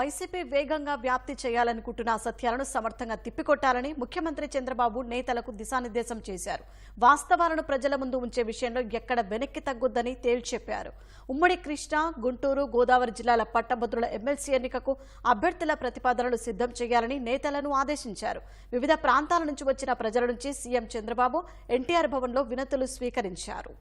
YCP వేగంగా వ్యాప్తి చేయాలనుకుంటున్న అసత్యాలను సమర్థంగా తిప్పికొట్టాలని ముఖ్యమంత్రి చంద్రబాబు నేతలకు దిశానిర్దేశం చేశారు. వాస్తవాలను ప్రజల ముందు ఉంచే విషయంలో ఎక్కడ వెనక్కి తగ్గొద్దని తేల్చెప్పారు. ఉమ్మడి కృష్ణా, గుంటూరు, గోదావరి జిల్లాల పట్టభద్రుల ఎమ్మెల్సీ ఎన్నికకు అభ్యర్థుల ప్రతిపాదనలు సిద్ధం చేయాలని నేతలను ఆదేశించారు. వివిధ ప్రాంతాల నుంచి వచ్చిన ప్రజల నుంచి సీఎం చంద్రబాబు ఎన్టీఆర్ భవన్లో వినతులు స్వీకరించారు.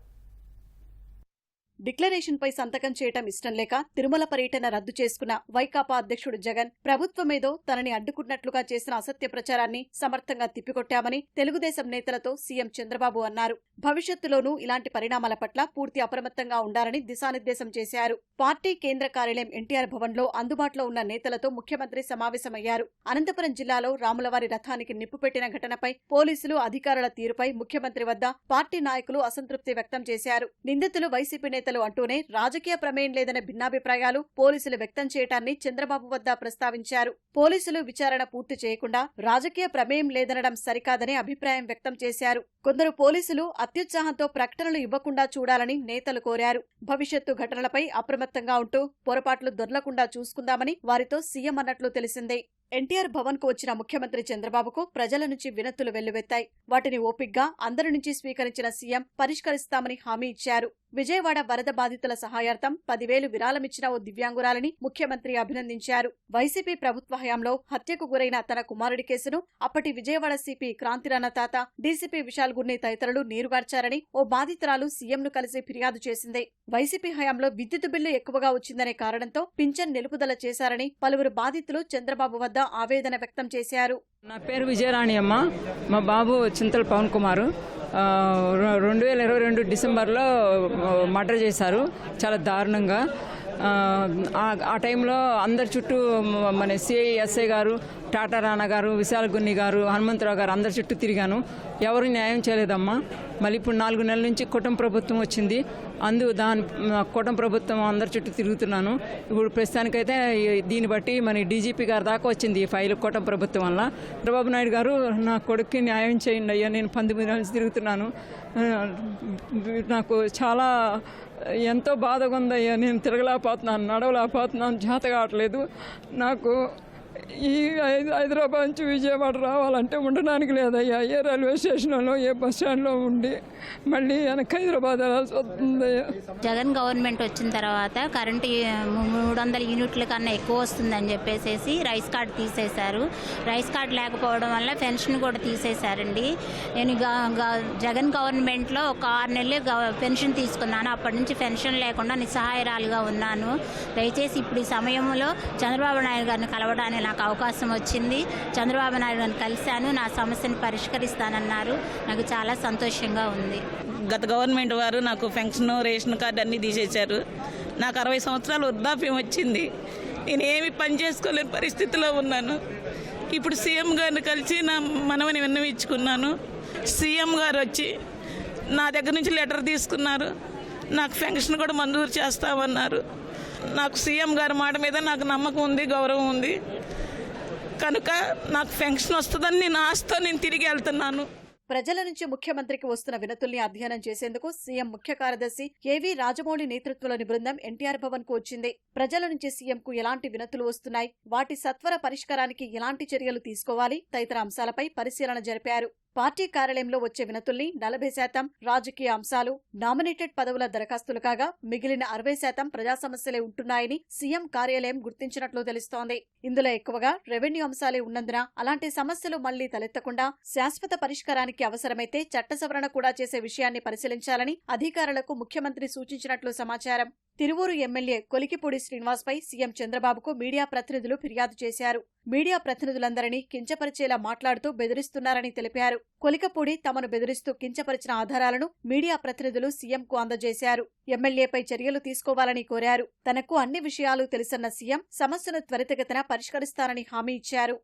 డిక్లరేషన్ పై సంతకం చేయటం ఇష్టం లేక తిరుమల పర్యటన రద్దు చేసుకున్న వైకాపా అధ్యక్షుడు జగన్ ప్రభుత్వమేదో తనని అడ్డుకున్నట్లుగా చేసిన అసత్య ప్రచారాన్ని సమర్థంగా తిప్పికొట్టామని తెలుగుదేశం నేతలతో సీఎం చంద్రబాబు అన్నారు. భవిష్యత్తులోనూ ఇలాంటి పరిణామాల పట్ల పూర్తి అప్రమత్తంగా ఉండాలని దిశానిర్దేశం చేశారు. పార్టీ కేంద్ర కార్యాలయం ఎన్టీఆర్ భవన్లో అందుబాటులో ఉన్న నేతలతో ముఖ్యమంత్రి సమావేశమయ్యారు. అనంతపురం జిల్లాలో రాములవారి రథానికి నిప్పు పెట్టిన ఘటనపై పోలీసులు, అధికారుల తీరుపై ముఖ్యమంత్రి వద్ద పార్టీ నాయకులు అసంతృప్తి వ్యక్తం చేశారు. నిందితులు వైసీపీ నేతలు అంటూనే రాజకీయ ప్రమేయం లేదనే భిన్నాభిప్రాయాలు పోలీసులు వ్యక్తం చేయటాన్ని చంద్రబాబు వద్ద ప్రస్తావించారు. పోలీసులు విచారణ పూర్తి చేయకుండా రాజకీయ ప్రమేయం లేదనడం సరికాదని అభిప్రాయం వ్యక్తం చేశారు. కొందరు పోలీసులు అత్యుత్సాహంతో ప్రకటనలు ఇవ్వకుండా చూడాలని నేతలు కోరారు. భవిష్యత్తు ఘటనలపై అప్రమత్తంగా ఉంటూ పొరపాట్లు దొర్లకుండా చూసుకుందామని వారితో సీఎం అన్నట్లు తెలిసిందే. ఎన్టీఆర్ భవన్ కు వచ్చిన ముఖ్యమంత్రి చంద్రబాబుకు ప్రజల నుంచి వినతులు వెల్లువెత్తాయి. వాటిని ఓపిగ్గా అందరి నుంచి స్వీకరించిన సీఎం పరిష్కరిస్తామని హామీ ఇచ్చారు. విజయవాడ వరద బాధితుల సహాయార్థం 10,000 విరాళమిచ్చిన ఓ దివ్యాంగురాలిని ముఖ్యమంత్రి అభినందించారు. వైసీపీ ప్రభుత్వ హయాంలో హత్యకు గురైన తన కుమారుడి కేసును అప్పటి విజయవాడ సిపి క్రాంతిరాణ తాత, డీసీపీ విశాల్ గుర్ని తదితరులు నీరుగార్చారని ఓ బాధితురాలు సీఎంను కలిసి ఫిర్యాదు చేసింది. వైసీపీ హయాంలో విద్యుత్ బిల్లు ఎక్కువగా వచ్చిందనే కారణంతో పింఛన్ నిలుపుదల చేశారని పలువురు బాధితులు చంద్రబాబు వద్ద ఆవేదన వ్యక్తం చేశారు. నా పేరు విజయరాణి అమ్మ. మా బాబు చింతల పవన్ కుమార్ 2022 డిసెంబర్లో మర్డర్ చేశారు, చాలా దారుణంగా. ఆ టైంలో అందరి చుట్టూ మన సిఐ, ఎస్ఐ గారు, టాటా రాణా గారు, విశాల్ గున్ని గారు, హనుమంతరావు గారు అందరి చుట్టూ తిరిగాను. ఎవరు న్యాయం చేయలేదమ్మా. మళ్ళీ ఇప్పుడు 4 నెలల నుంచి కుటుంబ ప్రభుత్వం వచ్చింది. కుటుంబ ప్రభుత్వం అందరి చుట్టూ తిరుగుతున్నాను. ఇప్పుడు ప్రస్తుతానికైతే దీన్ని బట్టి మన డీజీపీ గారి దాకా వచ్చింది ఈ ఫైల్ కుటుంబ ప్రభుత్వం వల్ల. చంద్రబాబు నాయుడు గారు, నా కొడుక్కి న్యాయం చేయండి అయ్యా, నేను 19 నెలల నుంచి తిరుగుతున్నాను, నాకు చాలా ఎంతో బాధగా ఉందయ్యా, నేను తిరగలేకపోతున్నాను, నడవలేకపోతున్నాను, చేత కావట్లేదు. నాకు ఈ హైదరాబాద్ నుంచి విజయవాడ రావాలంటే ఉండడానికి లేదయ్యా. ఏ రైల్వే స్టేషన్లో, ఏ బస్ స్టాండ్లో ఉండి మళ్ళీ వెనక్కి హైదరాబాద్ వెళ్ళాల్సి వస్తుందయ్యా. జగన్ గవర్నమెంట్ వచ్చిన తర్వాత కరెంటు 300 యూనిట్ల కన్నా ఎక్కువ వస్తుందని చెప్పేసి రైస్ కార్డు తీసేశారు. రైస్ కార్డు లేకపోవడం వల్ల పెన్షన్ కూడా తీసేశారండి. నేను జగన్ గవర్నమెంట్లో ఒక 6 నెలలు పెన్షన్ తీసుకున్నాను. అప్పటి నుంచి పెన్షన్ లేకుండా నిస్సహాయరాలుగా ఉన్నాను. దయచేసి ఇప్పుడు ఈ సమయంలో చంద్రబాబు నాయుడు గారిని కలవడానికి నాకు అవకాశం వచ్చింది. చంద్రబాబు నాయుడు గారిని కలిశాను, నా సమస్యను పరిష్కరిస్తానన్నారు. నాకు చాలా సంతోషంగా ఉంది. గత గవర్నమెంట్ వారు నాకు పెన్షన్, రేషన్ కార్డు అన్నీ తీసేశారు. నాకు 60 సంవత్సరాలు వృద్ధాప్యం వచ్చింది. నేను ఏమి పని చేసుకోలేని పరిస్థితిలో ఉన్నాను. ఇప్పుడు సీఎం గారిని కలిసి నా మనవని విన్నవించుకున్నాను. సీఎం గారు వచ్చి నా దగ్గర నుంచి లెటర్ తీసుకున్నారు. నాకు పెన్షన్ కూడా మంజూరు చేస్తామన్నారు. నాకు సీఎం గారి మాట మీద నాకు నమ్మకం ఉంది, గౌరవం ఉంది కనుక నాకు పెన్షన్ వస్తుందని నేను ఆశతో నేను తిరిగి వెళ్తున్నాను. ప్రజల నుంచి ముఖ్యమంత్రికి వస్తున్న వినతుల్ని అధ్యయనం చేసేందుకు సీఎం ముఖ్య కార్యదర్శి కేవీ రాజమౌళి నేతృత్వంలోని బృందం ఎన్టీఆర్ భవన్ కు వచ్చింది. ప్రజల నుంచి సీఎంకు ఎలాంటి వినతులు వస్తున్నాయి, వాటి సత్వర పరిష్కారానికి ఎలాంటి చర్యలు తీసుకోవాలి తదితర అంశాలపై పరిశీలన జరిపారు. పార్టీ కార్యాలయంలో వచ్చే వినతుల్ని 40% రాజకీయ అంశాలు, నామినేటెడ్ పదవుల దరఖాస్తులు కాగా మిగిలిన 60% ప్రజా సమస్యలే ఉంటున్నాయని సీఎం కార్యాలయం గుర్తించినట్లు తెలుస్తోంది. ఇందులో ఎక్కువగా రెవెన్యూ అంశాలే ఉన్నందున అలాంటి సమస్యలు మళ్లీ తలెత్తకుండా శాశ్వత పరిష్కారానికి అవసరమైతే చట్ట సవరణ కూడా చేసే విషయాన్ని పరిశీలించాలని అధికారులకు ముఖ్యమంత్రి సూచించినట్లు సమాచారం. తిరువూరు ఎమ్మెల్యే కొలికిపూడి శ్రీనివాస్పై సీఎం చంద్రబాబుకు మీడియా ప్రతినిధులు ఫిర్యాదు చేశారు. మీడియా ప్రతినిధులందరినీ కించపరిచేలా మాట్లాడుతూ బెదిరిస్తున్నారని తెలిపారు. కొలికపూడి తమను బెదిరిస్తూ కించపరిచిన ఆధారాలను మీడియా ప్రతినిధులు సీఎంకు అందజేశారు. ఎమ్మెల్యేపై చర్యలు తీసుకోవాలని కోరారు. తనకు అన్ని విషయాలు తెలుసన్న సీఎం సమస్యను త్వరితగతిన పరిష్కరిస్తారని హామీ ఇచ్చారు.